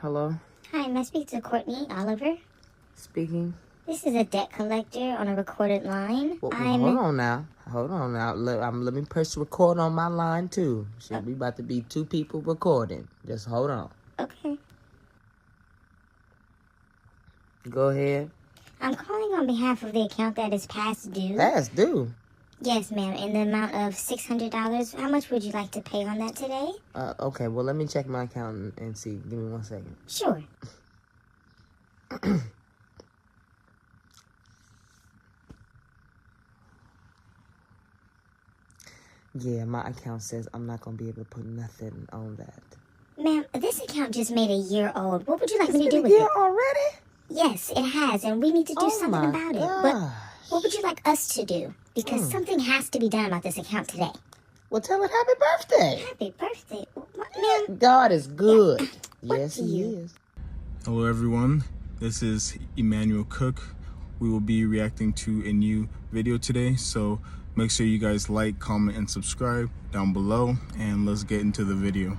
Hello? Hi, may I speak to Courtney Oliver? Speaking. This is a debt collector on a recorded line. Well, hold on now. Let me press record on my line, too. We about to be two people recording. Just hold on. Okay. Go ahead. I'm calling on behalf of the account that is past due. Past due? Yes, ma'am, in the amount of $600. How much would you like to pay on that today? Okay, well, let me check my account and see. Give me 1 second. Sure. Yeah, my account says I'm not going to be able to put nothing on that. Ma'am, this account just made a year old. What would you like me to do It's with been a year it? already? Yes, it has, and we need to do something about it. But what would you like us to do? Because something has to be done about this account today. Well, tell it happy birthday. Happy birthday. Ma'am. God is good. Yeah. Yes, he is. Hello everyone, this is Emmanuel Cook. We will be reacting to a new video today, so make sure you guys like, comment, and subscribe down below, and let's get into the video.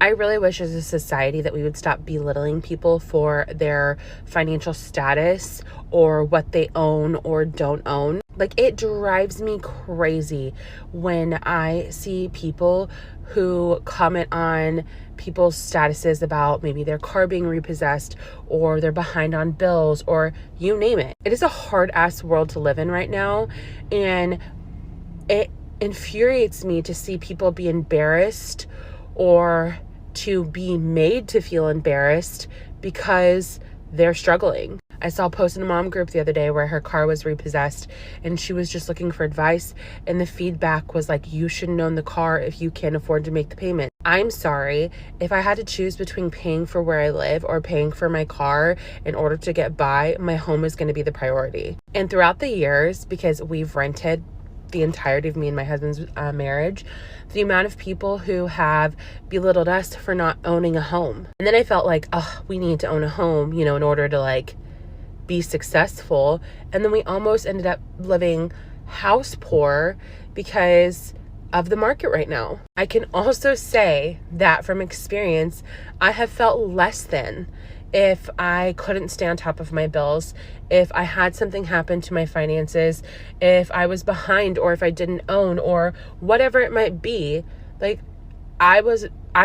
I really wish as a society that we would stop belittling people for their financial status or what they own or don't own. Like, it drives me crazy when I see people who comment on people's statuses about maybe their car being repossessed or they're behind on bills or you name it. It is a hard ass world to live in right now, and it infuriates me to see people be embarrassed or to be made to feel embarrassed because they're struggling. I saw a post in a mom group the other day where her car was repossessed and she was just looking for advice, and the feedback was like, you shouldn't own the car if you can't afford to make the payment. I'm sorry, if I had to choose between paying for where I live or paying for my car in order to get by, my home is going to be the priority. And throughout the years, because we've rented the entirety of me and my husband's marriage, the amount of people who have belittled us for not owning a home. And then I felt like, oh, we need to own a home, in order to like be successful. And then we almost ended up living house poor because of the market right now. I can also say that from experience, I have felt less than if I couldn't stay on top of my bills, if I had something happen to my finances, if I was behind, or if I didn't own, or whatever it might be. Like, I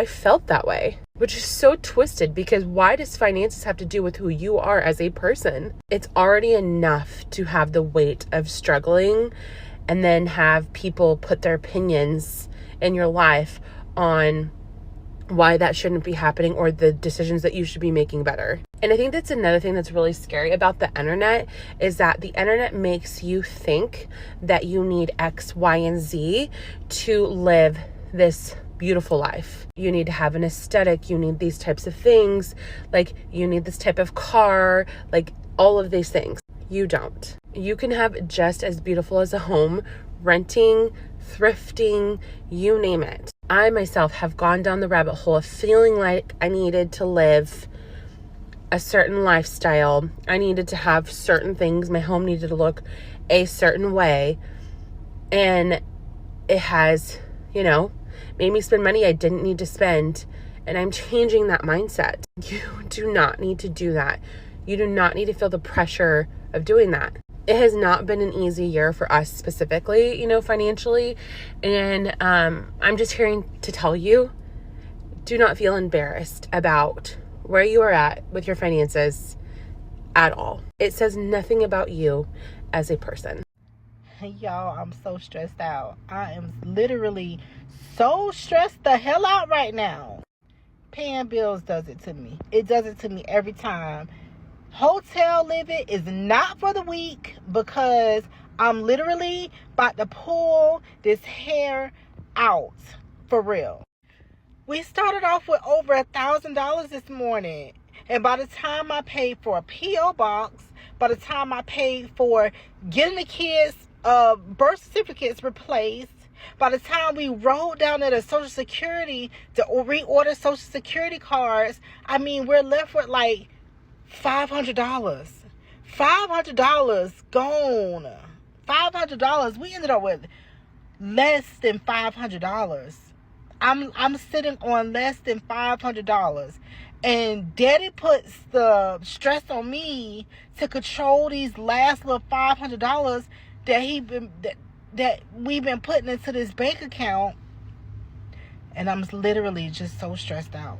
felt that way, which is so twisted, because why does finances have to do with who you are as a person? It's already enough to have the weight of struggling and then have people put their opinions in your life on why that shouldn't be happening or the decisions that you should be making better. And I think that's another thing that's really scary about the internet, is that the internet makes you think that you need X, Y, and Z to live this beautiful life. You need to have an aesthetic, you need these types of things, like you need this type of car, like all of these things. You don't. You can have just as beautiful as a home, renting, thrifting, you name it. I myself have gone down the rabbit hole of feeling like I needed to live a certain lifestyle. I needed to have certain things. My home needed to look a certain way. And it has, made me spend money I didn't need to spend. And I'm changing that mindset. You do not need to do that. You do not need to feel the pressure of doing that. It has not been an easy year for us specifically, financially. And I'm just here to tell you, do not feel embarrassed about where you are at with your finances at all. It says nothing about you as a person. Y'all, I'm so stressed out. I am literally so stressed the hell out right now. Paying bills does it to me. It does it to me every time. Hotel living is not for the weak, because I'm literally about to pull this hair out for real. We started off with over $1,000 this morning, and by the time I paid for a P.O. box, by the time I paid for getting the kids' birth certificates replaced, by the time we rolled down to the Social Security to reorder Social Security cards, we're left with like $500. $500 gone. $500. We ended up with less than $500. I'm sitting on less than $500. And daddy puts the stress on me to control these last little $500 that we've been putting into this bank account. And I'm literally just so stressed out.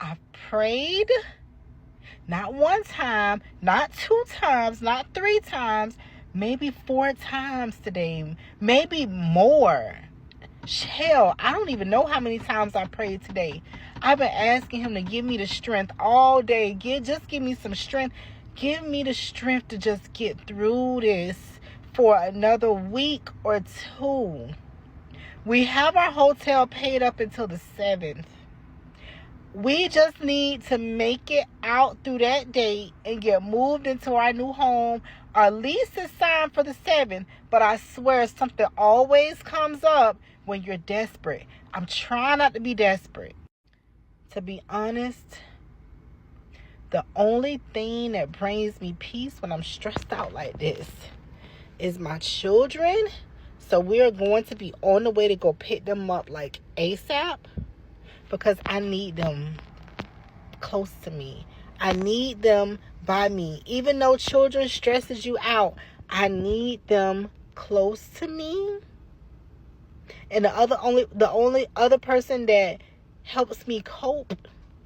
I've prayed, not one time, not 2 times, not 3 times, maybe 4 times today, maybe more. Hell, I don't even know how many times I prayed today. I've been asking him to give me the strength all day. Just give me some strength. Give me the strength to just get through this for another week or 2. We have our hotel paid up until the 7th. We just need to make it out through that date and get moved into our new home. Our lease is signed for the 7th, but I swear something always comes up when you're desperate. I'm trying not to be desperate. To be honest, the only thing that brings me peace when I'm stressed out like this is my children. So we're going to be on the way to go pick them up like ASAP because I need them close to me. I need them by me. Even though children stresses you out, I need them close to me. And the only other person that helps me cope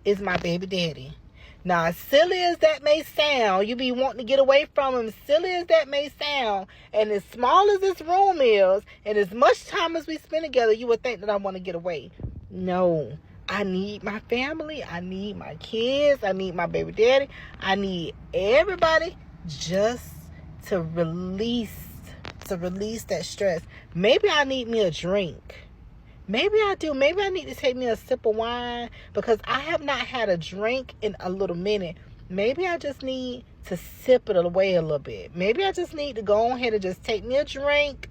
is my baby daddy. Now, as silly as that may sound, you be wanting to get away from him, silly as that may sound, and as small as this room is, and as much time as we spend together, you would think that I want to get away. No, I need my family, I need my kids, I need my baby daddy, I need everybody just to release that stress. Maybe I need me a drink. Maybe I do. Maybe I need to take me a sip of wine because I have not had a drink in a little minute. Maybe I just need to sip it away a little bit. Maybe I just need to go ahead and just take me a drink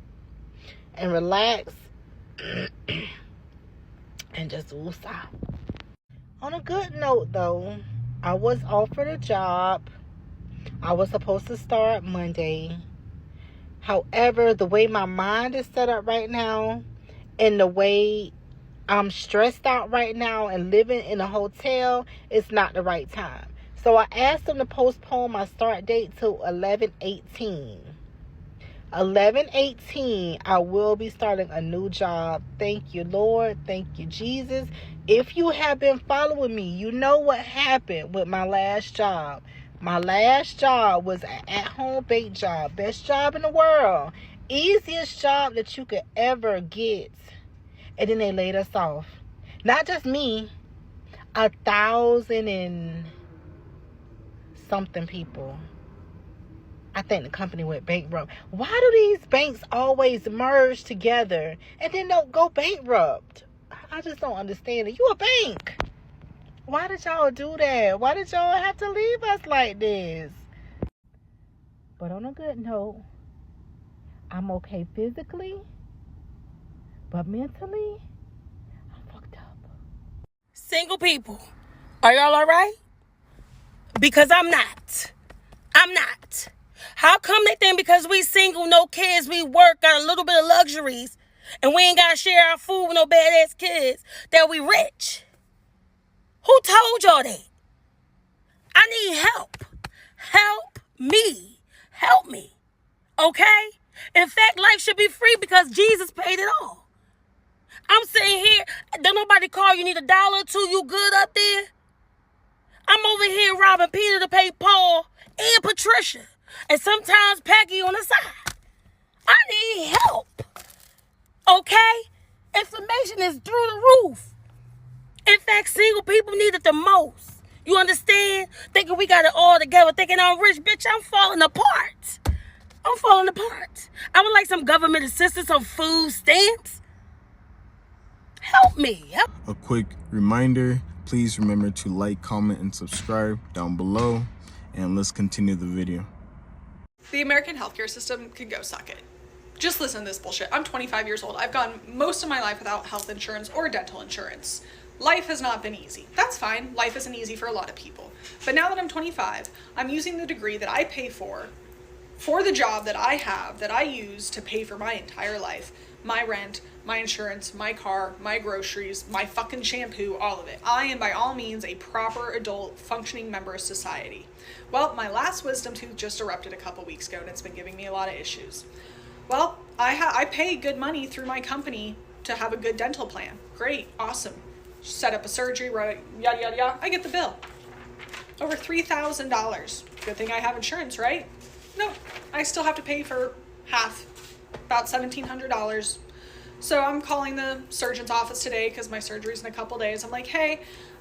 and relax and just woosah. On a good note, though, I was offered a job. I was supposed to start Monday. However, the way my mind is set up right now, and the way I'm stressed out right now and living in a hotel, it's not the right time. So I asked them to postpone my start date to 11/18. 11/18, I will be starting a new job. Thank you, Lord. Thank you, Jesus. If you have been following me, you know what happened with my last job. My last job was an at-home bake job. Best job in the world. Easiest job that you could ever get. And then they laid us off. Not just me. 1,000 and something people. I think the company went bankrupt. Why do these banks always merge together and then don't go bankrupt? I just don't understand it. You a bank. Why did y'all do that? Why did y'all have to leave us like this? But on a good note, I'm okay physically, but mentally, I'm fucked up. Single people, are y'all all right? Because I'm not. I'm not. How come they think because we single, no kids, we work, got a little bit of luxuries, and we ain't got to share our food with no badass kids, that we rich? Who told y'all that? I need help. Help me. Help me. Okay? In fact, life should be free because Jesus paid it all. I'm sitting here, don't nobody call you need $1 or 2, you good up there? I'm over here robbing Peter to pay Paul and Patricia. And sometimes Peggy on the side. I need help. Okay? Inflammation is through the roof. In fact, single people need it the most. You understand? Thinking we got it all together, thinking I'm rich. Bitch, I'm falling apart. I'm falling apart. I would like some government assistance on food stamps. Help me. Help. A quick reminder, please remember to like, comment, and subscribe down below. And let's continue the video. The American healthcare system can go suck it. Just listen to this bullshit. I'm 25 years old. I've gone most of my life without health insurance or dental insurance. Life has not been easy. That's fine. Life isn't easy for a lot of people. But now that I'm 25, I'm using the degree that I pay for for the job that I have, that I use to pay for my entire life, my rent, my insurance, my car, my groceries, my fucking shampoo, all of it. I am by all means a proper adult functioning member of society. Well, my last wisdom tooth just erupted a couple weeks ago and it's been giving me a lot of issues. Well, I pay good money through my company to have a good dental plan. Great, awesome. Set up a surgery, right, yada, yada, yada. I get the bill. Over $3,000. Good thing I have insurance, right? No, I still have to pay for half, about $1,700. So I'm calling the surgeon's office today because my surgery's in a couple days. I'm like, hey,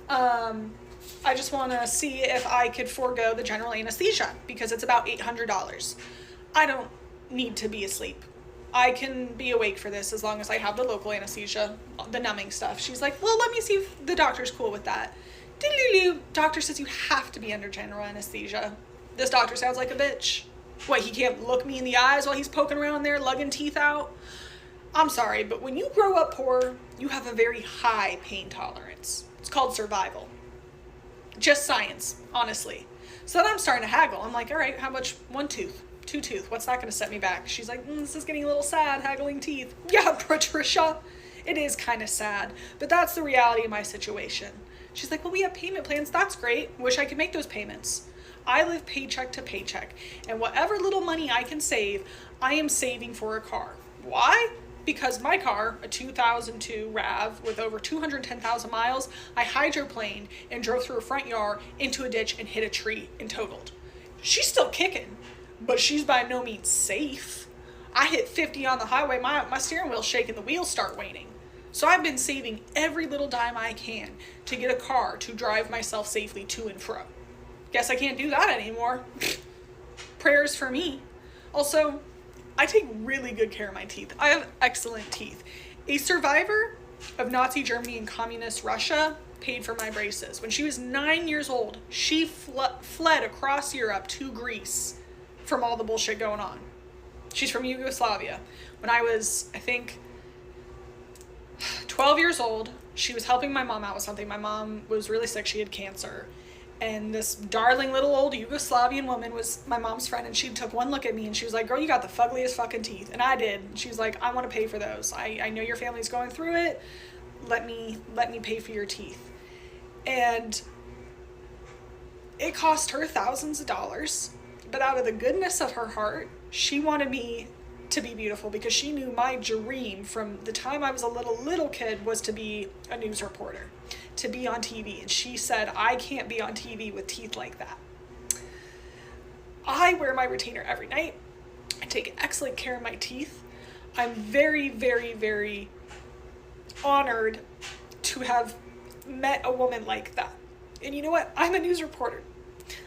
I just want to see if I could forego the general anesthesia because it's about $800. I don't need to be asleep. I can be awake for this as long as I have the local anesthesia, the numbing stuff. She's like, well, let me see if the doctor's cool with that. Doctor says you have to be under general anesthesia. This doctor sounds like a bitch. What, he can't look me in the eyes while he's poking around there, lugging teeth out? I'm sorry, but when you grow up poor, you have a very high pain tolerance. It's called survival. Just science, honestly. So then I'm starting to haggle. I'm like, all right, how much? 1 tooth, 2 tooth. What's that going to set me back? She's like, this is getting a little sad, haggling teeth. Yeah, Patricia, it is kind of sad, but that's the reality of my situation. She's like, well, we have payment plans. That's great. Wish I could make those payments. I live paycheck to paycheck, and whatever little money I can save, I am saving for a car. Why? Because my car, a 2002 RAV with over 210,000 miles, I hydroplaned and drove through a front yard into a ditch and hit a tree and totaled. She's still kicking, but she's by no means safe. I hit 50 on the highway, my steering wheel's shaking, the wheels start waning. So I've been saving every little dime I can to get a car to drive myself safely to and fro. Guess I can't do that anymore. Prayers for me. Also, I take really good care of my teeth. I have excellent teeth. A survivor of Nazi Germany and communist Russia paid for my braces. When she was 9 years old, she fled across Europe to Greece from all the bullshit going on. She's from Yugoslavia. When I was, I think, 12 years old, she was helping my mom out with something. My mom was really sick. She had cancer. And this darling little old Yugoslavian woman was my mom's friend, and she took one look at me and she was like, girl, you got the fuggliest fucking teeth. And I did. She was like, I want to pay for those. I know your family's going through it. Let me pay for your teeth. And it cost her thousands of dollars, but out of the goodness of her heart, she wanted me to be beautiful because she knew my dream from the time I was a little kid was to be a news reporter, to be on TV. And she said, I can't be on TV with teeth like that. I wear my retainer every night. I take excellent care of my teeth. I'm very, very, very honored to have met a woman like that. And you know what? I'm a news reporter.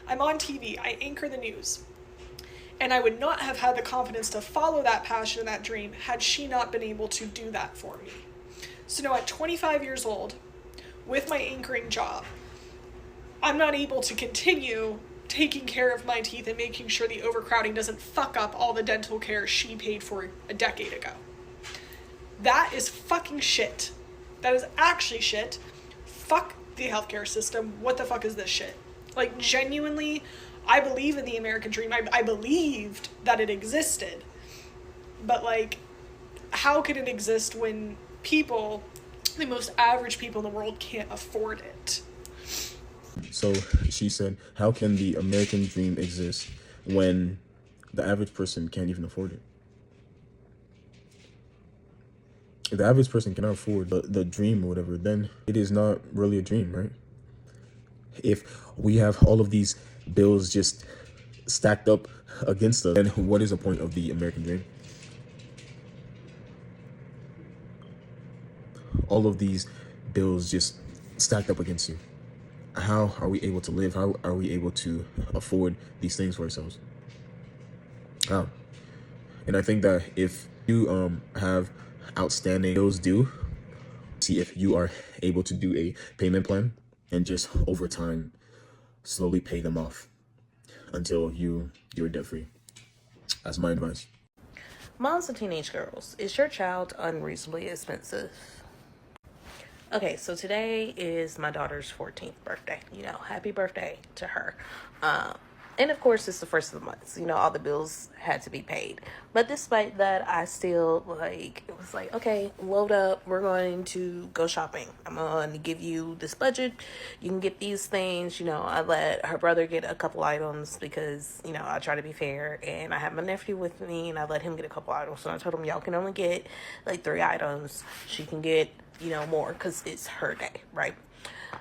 I'm on TV. I anchor the news. And I would not have had the confidence to follow that passion and that dream had she not been able to do that for me. So now at 25 years old, with my anchoring job, I'm not able to continue taking care of my teeth and making sure the overcrowding doesn't fuck up all the dental care she paid for a decade ago. That is fucking shit. That is actually shit. Fuck the healthcare system. What the fuck is this shit? Like, genuinely, I believe in the American dream. I believed that it existed. But, like, how can it exist when people, the most average people in the world, can't afford it? So she said, how can the American dream exist when the average person can't even afford it? If the average person cannot afford the dream or whatever, then it is not really a dream, right? If we have all of these bills just stacked up against us, then what is the point of the American dream? All of these bills just stacked up against you. How are we able to live? How are we able to afford these things for ourselves? How? And I think that if you have outstanding bills due, see if you are able to do a payment plan and just over time slowly pay them off until you're debt free. That's my advice. Moms of teenage girls, is your child unreasonably expensive? Okay, so today is my daughter's 14th birthday. You know, happy birthday to her. And of course, it's the first of the month. So, all the bills had to be paid. But despite that, I still, it was like, okay, load up. We're going to go shopping. I'm going to give you this budget. You can get these things. I let her brother get a couple items because, I try to be fair. And I have my nephew with me, and I let him get a couple items. So I told him, y'all can only get, 3 items. She can get, more because it's her day, right?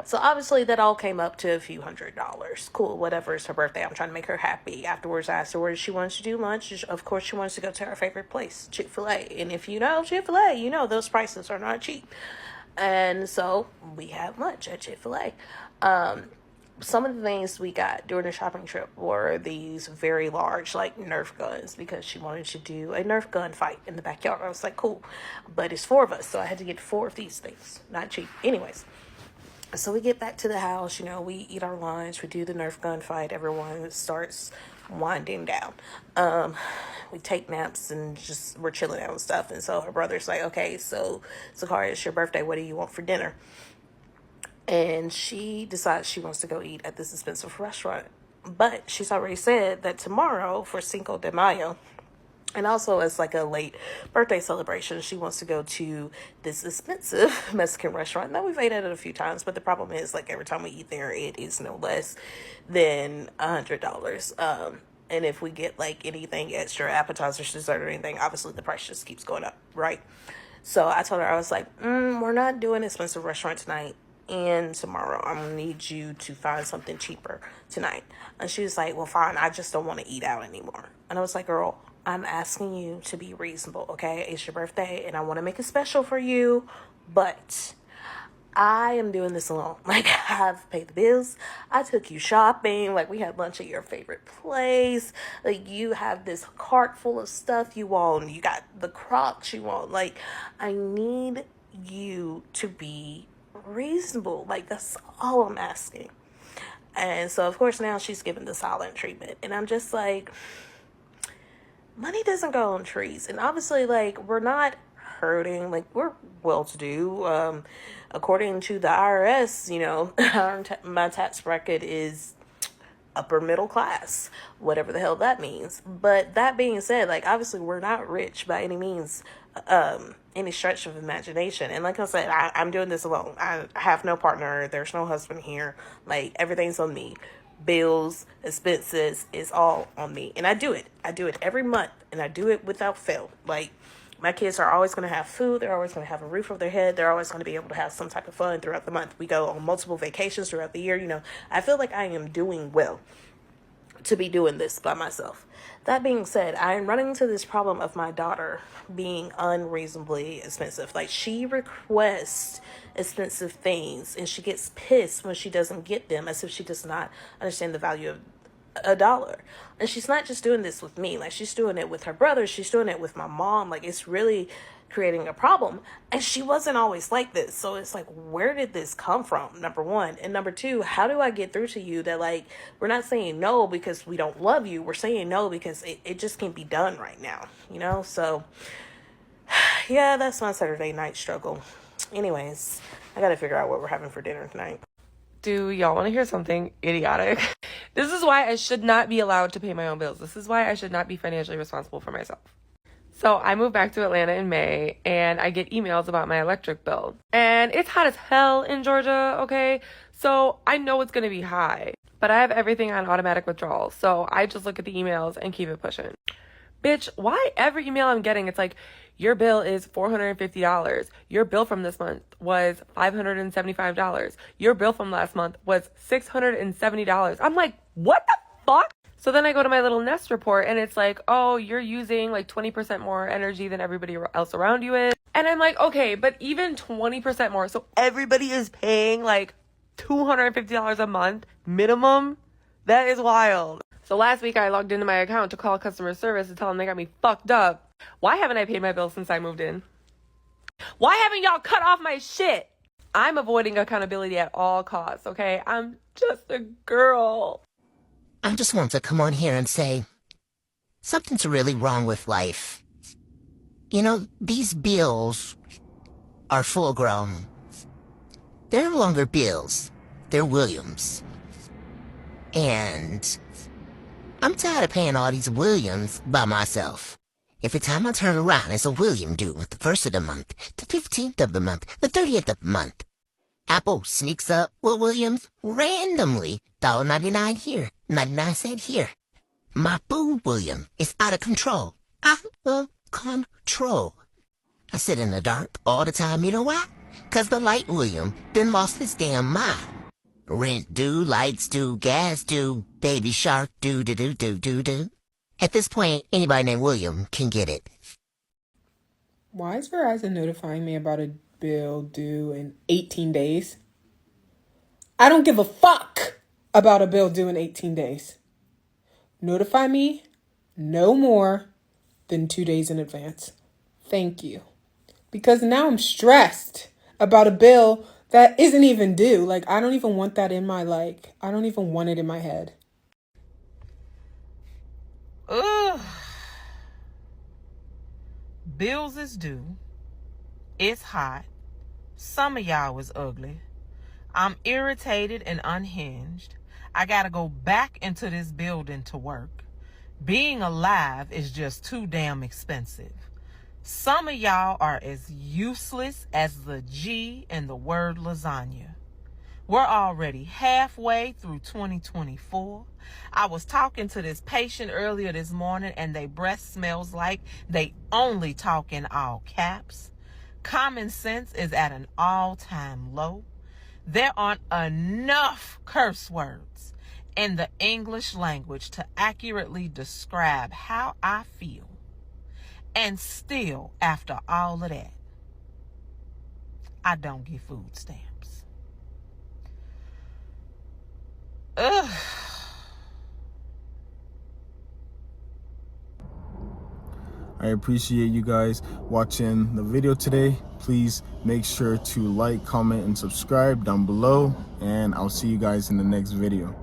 So obviously that all came up to a few $100s. Cool, whatever, it's her birthday. I'm trying to make her happy. Afterwards, I asked her where she wants to do lunch. Of course, she wants to go to her favorite place, Chick-fil-A. And if you know Chick-fil-A, those prices are not cheap. And so we had lunch at Chick-fil-A. Some of the things we got during the shopping trip were these very large, Nerf guns, because she wanted to do a Nerf gun fight in the backyard. I was like, cool. But it's 4 of us, so I had to get 4 of these things. Not cheap. Anyways. So we get back to the house, we eat our lunch, we do the Nerf gun fight, everyone starts winding down. We take naps and we're chilling out and stuff. And so her brother's like, okay, so Zakari, it's your birthday, what do you want for dinner? And she decides she wants to go eat at this expensive restaurant. But she's already said that tomorrow for Cinco de Mayo, and also as a late birthday celebration, she wants to go to this expensive Mexican restaurant. Now, we've ate at it a few times, but the problem is, every time we eat there, it is no less than $100. And if we get, anything extra, appetizers, dessert, or anything, obviously the price just keeps going up, right? So I told her, I was like, we're not doing an expensive restaurant tonight and tomorrow. I'm going to need you to find something cheaper tonight. And she was like, well, fine, I just don't want to eat out anymore. And I was like, girl, I'm asking you to be reasonable, okay? It's your birthday, and I want to make it special for you, but I am doing this alone. I've paid the bills. I took you shopping. We had lunch at your favorite place. You have this cart full of stuff you want. You got the Crocs you want. I need you to be reasonable. That's all I'm asking. And so, of course, now she's giving the silent treatment. And I'm just like, money doesn't grow on trees. And obviously, we're not hurting. We're well-to-do. According to the IRS, my tax bracket is upper middle class, whatever the hell that means. But that being said, obviously, we're not rich by any means, any stretch of imagination. And like I said, I'm doing this alone. I have no partner. There's no husband here. Everything's on me. Bills, expenses, is all on me. And I do it every month, and I do it without fail. My kids are always going to have food. They're always going to have a roof over their head. They're always going to be able to have some type of fun throughout the month. We go on multiple vacations throughout the year. I feel like I am doing well to be doing this by myself. That being said, I am running into this problem of my daughter being unreasonably expensive. She requests expensive things, and she gets pissed when she doesn't get them, as if she does not understand the value of $1. And she's not just doing this with me. She's doing it with her brother. She's doing it with my mom. It's really creating a problem. And she wasn't always like this. So it's where did this come from? Number one. And number two, how do I get through to you that we're not saying no because we don't love you. We're saying no because it just can't be done right now. So yeah, that's my Saturday night struggle. Anyways, I got to figure out what we're having for dinner tonight. Do y'all want to hear something idiotic? This is why I should not be allowed to pay my own bills. This is why I should not be financially responsible for myself. So I moved back to Atlanta in May, and I get emails about my electric bill. And it's hot as hell in Georgia, okay? So I know it's going to be high. But I have everything on automatic withdrawal, so I just look at the emails and keep it pushing. Bitch, why every email I'm getting, it's your bill is $450. Your bill from this month was $575. Your bill from last month was $670. I'm like, what the fuck? So then I go to my little Nest report, and it's oh, you're using 20% more energy than everybody else around you is. And I'm like, okay, but even 20% more. So everybody is paying $250 a month minimum. That is wild. So last week I logged into my account to call customer service to tell them they got me fucked up. Why haven't I paid my bill since I moved in? Why haven't y'all cut off my shit? I'm avoiding accountability at all costs, okay? I'm just a girl. I just want to come on here and say, something's really wrong with life. These bills are full grown. They're no longer bills. They're Williams. And I'm tired of paying all these Williams by myself. Every time I turn around, it's a William due with the 1st of the month, the 15th of the month, the 30th of the month. Apple sneaks up with Williams randomly. $1.99 here, 99 cents here. My food William is out of control. Out of control. I sit in the dark all the time, you know why? 'Cause the light William done lost his damn mind. Rent due, lights due, gas due, baby shark due, do. At this point, anybody named William can get it. Why is Verizon notifying me about a bill due in 18 days? I don't give a fuck about a bill due in 18 days. Notify me no more than 2 days in advance. Thank you. Because now I'm stressed about a bill that isn't even due. Like, I don't even want that in my, I don't even want it in my head. Ugh. Bills is due. It's hot. Some of y'all is ugly. I'm irritated and unhinged. I gotta go back into this building to work. Being alive is just too damn expensive. Some of y'all are as useless as the G in the word lasagna. We're already halfway through 2024. I was talking to this patient earlier this morning and their breath smells like they only talk in all caps. Common sense is at an all-time low. There aren't enough curse words in the English language to accurately describe how I feel. And still, after all of that, I don't get food stamps. Ugh. I appreciate you guys watching the video today. Please make sure to like, comment, and subscribe down below. And I'll see you guys in the next video.